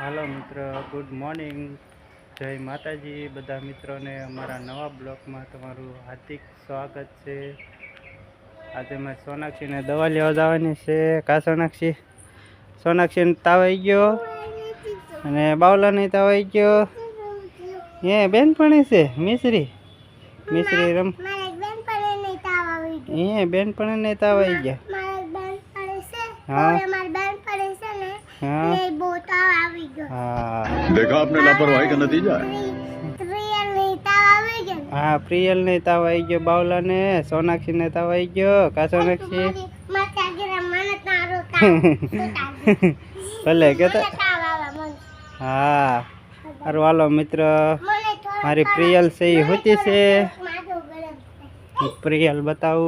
હાલો મિત્ર, good morning. જય માતાજી બધા મિત્રોને અમારા નવા બ્લોગમાં તમારું હાર્દિક સ્વાગત છે. આજે મેં સોનાક્ષીને દવા લેવા જવાની છે. કા સોનાક્ષી? સોનાક્ષીને તાવ આવી ગયો અને બાવલાને તાવ આવી ગયો. એ બેનપણી છે મિશ્રી રમ એ બેનપણીને તાવ આવી ગયા. हाँ देखा आपने लापरवाही का नतीजा है। हाँ प्रियल ने ताव आई गयो, बावला ने सोनाक्षी ने ताव आई गयो. का सोनाक्षी भले कहता हाँ. अरे वालो मित्र मारी प्रियल से ही होती से. प्रियल बताओ.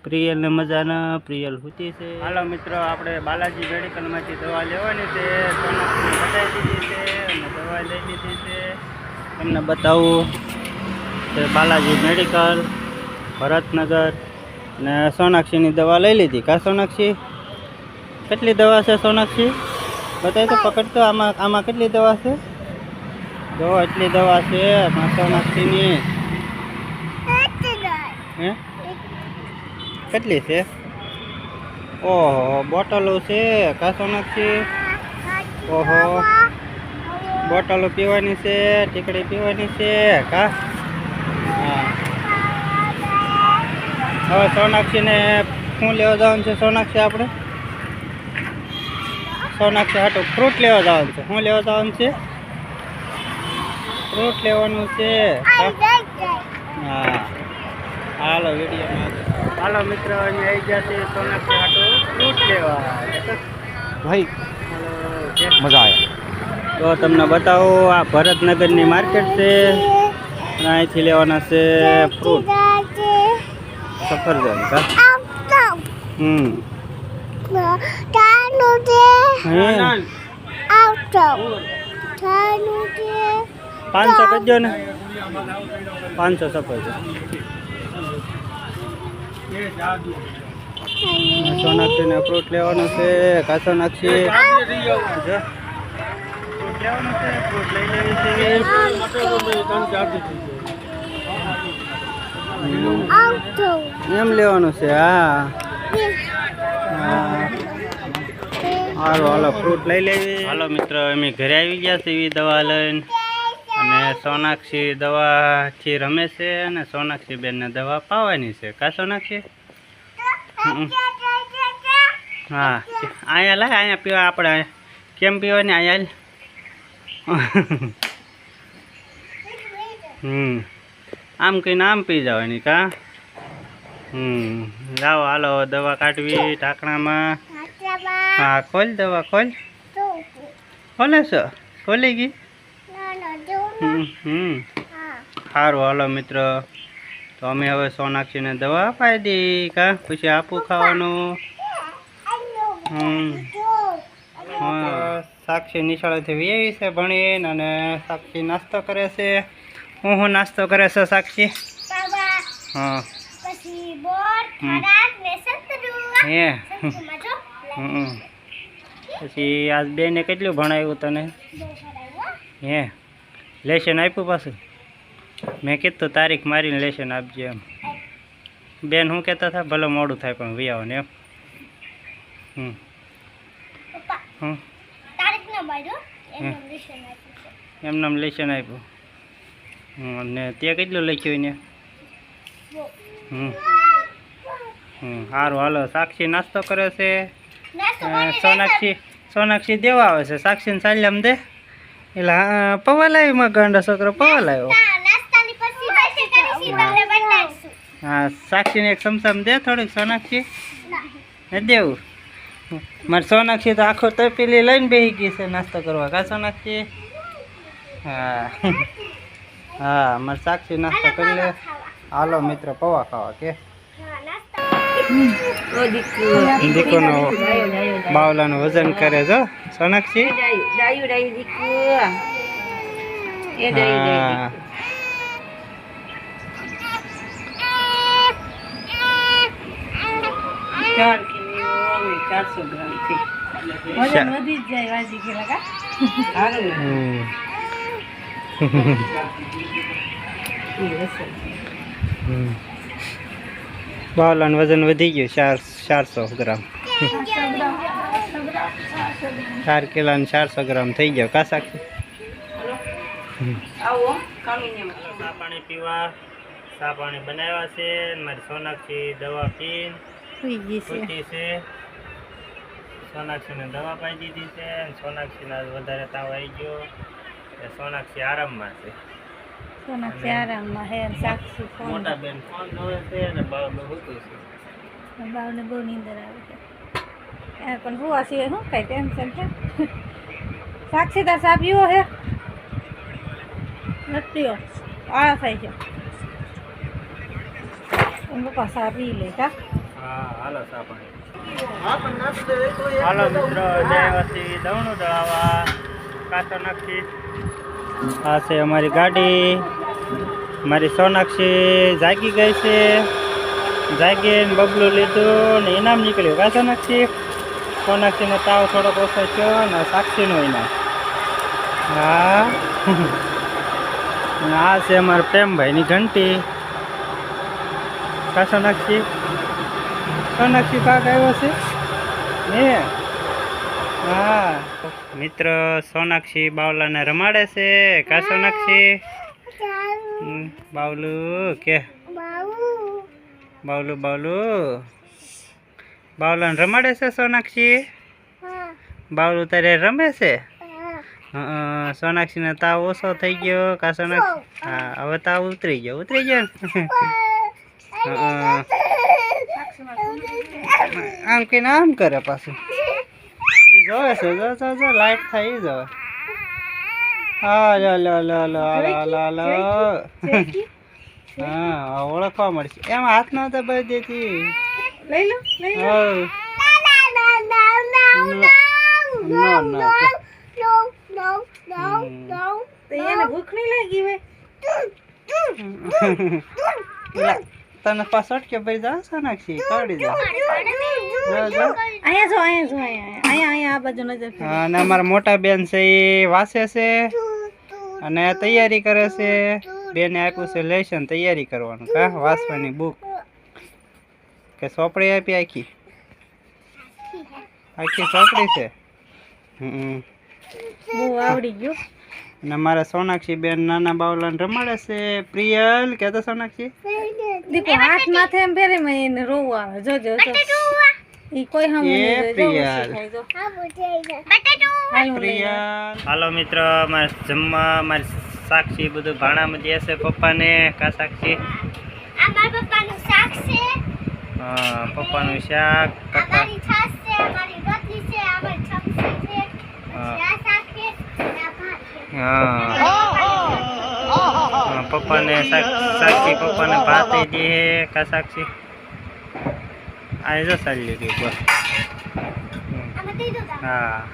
प्रियल ने मजा न प्रियल होती से. हालो मित्रों આપણે બાલાજી મેડિકલ માંથી દવા લેવાની છે. સોનાક્ષી બતાવી દીધી છે અને દવા લઈ લીધી છે. તમને બતાવું કે બાલાજી મેડિકલ ભરતનગર ને સોનાક્ષીની દવા લઈ લીધી. કા સોનાક્ષી? કેટલી દવા છે સોનાક્ષી? બતાવી તો, પકડ તો. આમાં કેટલી દવા છે? જો એટલી દવા છે સોનાક્ષીની. હે કેટલી છે? ઓહો બોટલો છે. કા સોનાક્ષી? ઓહો બોટલો પીવાની છે, ટીકડી પીવાની છે. કા હા. હવે સોનાક્ષીને શું લેવા જવાનું છે? સોનાક્ષી આપણે સોનાક્ષી હાટું ફ્રૂટ લેવા જવાનું છે. શું લેવા જવાનું છે? ફ્રૂટ લેવાનું છે. હા હાલો વિડીયોમાં હાલો મિત્ર અહીં આવી ગયા છે સોનાક્ષી હાટું ફ્રૂટ લેવા. ભાઈ मजा आया। તો તમને બતાવો, આ ભરતનગરની માર્કેટ છે અને અહીંથી લેવાના છે ફ્રૂટ. સફરજન. કા 500 કરજો ને. 500 સફરજન. સોનાક્ષીને ફ્રૂટ લેવાનું છે. કા સોનાક્ષી? ફ્રૂટ લેવાનું છે. ફ્રૂટ લઈ લેવી છે. એમ લેવાનું છે. હા હાલો હાલો ફ્રૂટ લઈ લેવી. હાલો મિત્રો અમે ઘરે આવી ગયા છીએ દવા લઈને અને સોનાક્ષી દવાથી રમે છે અને સોનાક્ષી બેનને દવા પાવાની છે. કા સોનાક્ષી? હા અહીંયા લાય, અહીંયા પીવા. આપણે કેમ પીવાની? અહીંયા આમ કહીને આમ પી જવાની. કા લાવો હાલો દવા કાઢવી ઢાંકણામાં. હા ખોલ દવા ખોલ. ખોલે છે? ખોલી ગઈ? સારું હાલો મિત્ર, તો અમે હવે સોનાક્ષીને દવા અપાઈ દી. કા પછી આપું ખાવાનું? સાક્ષી નિશાળેથી વી છે ભણીને અને સાક્ષી નાસ્તો કરે છે. હું નાસ્તો કરે છે સાક્ષી? હા હે પછી આજ બેને કેટલું ભણાવ્યું તને? હે લેશન આપ્યું પાછું? મેં કીધું તારીખ મારીને લેશન આપજે એમ. બેન શું કહેતા હતા? ભલે મોડું થાય પણ વી આવો ને એમ. એમનામ લેશન આપ્યું. અને તે કેટલું લખ્યું ને? સારું હાલો. સાક્ષી નાસ્તો કરે છે. સોનાક્ષી દેવા આવે છે. સાક્ષીને ચાલ્યામ દે. એટલે પૌવા લાવી માં ગાંડા છોકરો પૌવા લાવ્યો. હા સાક્ષીને એક સમસામ દે થોડીક. સોનાક્ષી ને દેવું. મારે સોનાક્ષી તો આખો તપેલી લઈને બેસી ગઈ છે નાસ્તો કરવા. કા સોનાક્ષી? હા હા મારે સાક્ષી નાસ્તો કરી લે. હાલો મિત્ર પૌવા ખાવા. કે દીકોનો બાવલાનું વજન કરે છો સોનાક્ષી? વજન વધી જ જાય વાજી ખેલા કા બાવલાનું વજન વધી ગયું 400 ગ્રામ 4 કિલો ને 400 ગ્રામ થઈ ગયો કા સાક્ષી ચા પાણી પીવા ચા પાણી બનાવ્યા છે મારી સોનાક્ષી દવા પીને સુતી છે સોનાક્ષીને દવા પાઈ દીધી છે અને સોનાક્ષીને વધારે તાવ આવી ગયો સોનાક્ષી આરામમાં છે સોનાક્ષી આરામમાં હે સાક્ષી મોટા બેન ફોન જોવે છે અને બાવલું હોતું છે બાવને બહુ નીંદર આવે છે પણ હુવા સિવાય શું કઈ ટેન્શન છે સાક્ષી તાર સા પીવો હે નથી પીવો આળા થાય છે પપ્પા સા પી લે કા હા હાલો ચા પાણી હાલો મિત્રો જય વસ્તી દવણું દળાવા કાચો નાખી આ છે અમારી ગાડી મારી સોનાક્ષી જાગી ગઈ છે જાગીને બબલું લીધું ને ઇનામ નીકળ્યું કા સોનાક્ષી સોનાક્ષીનો તાવ થોડોક ઓછો થયો ને સાક્ષીનો ઇનામ હા આ છે અમારા પ્રેમભાઈની ઘંટી કા સોનાક્ષી સોનાક્ષી પાક આવ્યો છે હે હા મિત્ર સોનાક્ષી બાવલાને રમાડે છે કા સોનાક્ષી બાવલું કે બાવલું બાવલાને રમાડે છે સોનાક્ષી બાવલું તારે રમે છે સોનાક્ષીને તાવ ઓછો થઈ ગયો કા સોનાક્ષી હા હવે તાવ ઉતરી ગયો ને આમ કે આમ કરે પાછું જોવે છે જો લાઈટ થાય જોવે હા હા ઓળખવા મળશે એમાં હાથ ના દબાઈ દેતી લઈ લો એને ભૂખ નહીં લાગી હોય તને પાછળ કે ભાઈ જા સોનાક્ષી કાઢી જા અહીંયા આ બાજુ નજર અને અમારા મોટા બેન છે એ વાસે છે અને તૈયારી કરે છે બેને આપ્યું છે લેશન તૈયારી કરવાનું કા વાંચવાની બુક કે ચોપડી આપી આખી ચોપડી છે બહુ આવડી ગયું અને મારા સોનાક્ષી બેન નાના બાવલાને રમાડે છે પ્રિયલ કહેતો સોનાક્ષી દીપો હાથ માથે એમ ફેરે મેં એને રોવું આવે જોજો ઈ કોઈ હમ પ્રિયલ હાલો મિત્ર મારે જમવા મારી સાક્ષી બધું ભાણામાં દે છે પપ્પાને કા સાક્ષી હા પપ્પાનું શાક પપ્પા હા પપ્પાને સાક્ષી પપ્પાને ભાત દે કા સાક્ષી આ જો સારી લીધી બસ હા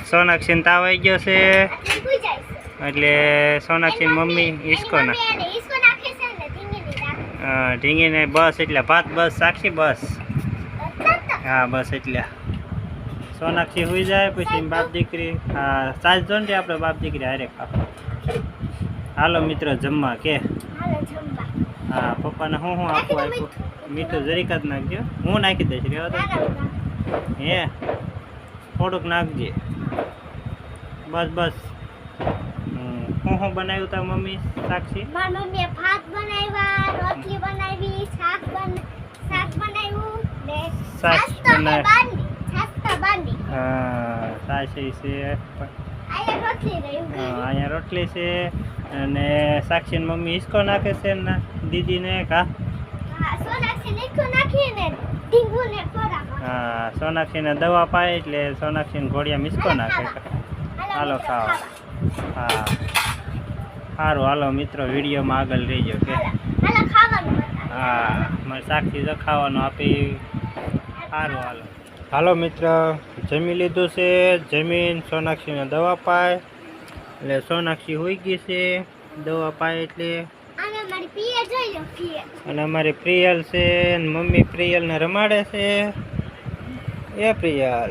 સોનાક્ષી તાવ આવી ગયો છે એટલે સોનાક્ષી મમ્મી ઈસકો ના ઢીંગીને બસ એટલે ભાત બસ સાક્ષી બસ હા બસ એટલે સોનાક્ષી હોઈ જાય પછી બાપ દીકરી હા સાજ જો ને આપણે બાપ દીકરી હારે ખાવ હાલો મિત્રો જમવા કે હા પપ્પાને હું આપ્યું મીઠું જરીક જ નાખજો હું નાખી દઈશ રેવા તો હે થોડુંક નાખજે બસ બસ હું બનાવ્યું તા મમ્મી સાક્ષી મમ્મીએ ભાત બનાવ્યા રોટલી બનાવી શાક બનાવ્યું ને છાશ બાંધી હા સાચી છે અહીંયા રોટલી છે અને સાક્ષી ને મમ્મી હિસકો નાખે છે ને દીદીને કા હા સોનાક્ષીને દવા પાય એટલે સોનાક્ષીને ઘોડિયા મિસકો નાખે હાલો ખાઓ હા સારું હાલો મિત્રો વિડીયોમાં આગળ રહીજો કે હા મારે સાક્ષી જો ખાવાનું આપી સારું હાલો હાલો મિત્ર જમી લીધું છે જમીન સોનાક્ષીને દવા પાય એટલે સોનાક્ષી હોઈ ગઈ છે દવા પાય એટલે પિયર જોઈ લો પિયર. અને અમારી પ્રિયલ છે અને મમ્મી પ્રિયલને રમાડે છે. એ પ્રિયલ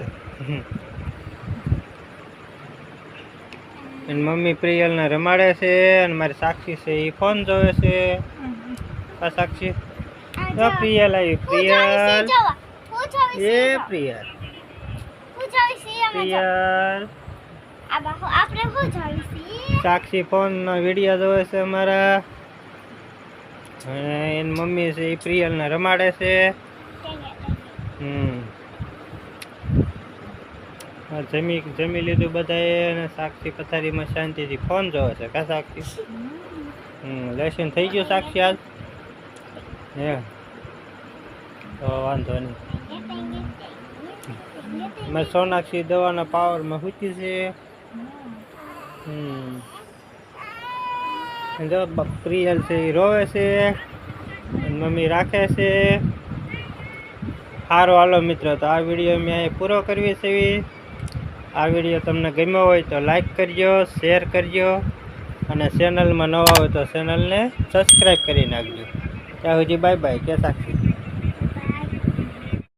અને મમ્મી પ્રિયલને રમાડે છે અને મારી સાક્ષી છે એ ફોન જોવે છે. આ સાક્ષી તો પ્રિયલ આવી. પ્રિયલ એ પ્રિયલ પ્રિયલ આપણે શું જોઈશી? સાક્ષી ફોન વિડીયો જોવે છે અમારા. અને એની મમ્મી છે એ પ્રિયલને રમાડે છે. જમી લીધું બધાએ અને સાક્ષી પથારીમાં શાંતિથી ફોન જોવે છે. કા સાક્ષી? લેસન થઈ ગયું સાક્ષી આજ? હે તો વાંધો નહીં. મેં સોનાક્ષી દવાના પાવરમાં સૂતી છે. જો પ્રિયલ છે એ રોવે છે, મમ્મી રાખે છે. સારું હાલો મિત્રો, તો આ વિડીયો મેં અહીં પૂરો કરવી છે. આ વિડીયો તમને ગમ્યો હોય તો લાઈક કરજો, શેર કરજો અને ચેનલમાં નવા હોય તો ચેનલને સબસ્ક્રાઈબ કરી નાખજો. ત્યાં સુધી બાય બાય. કે સાક્ષી?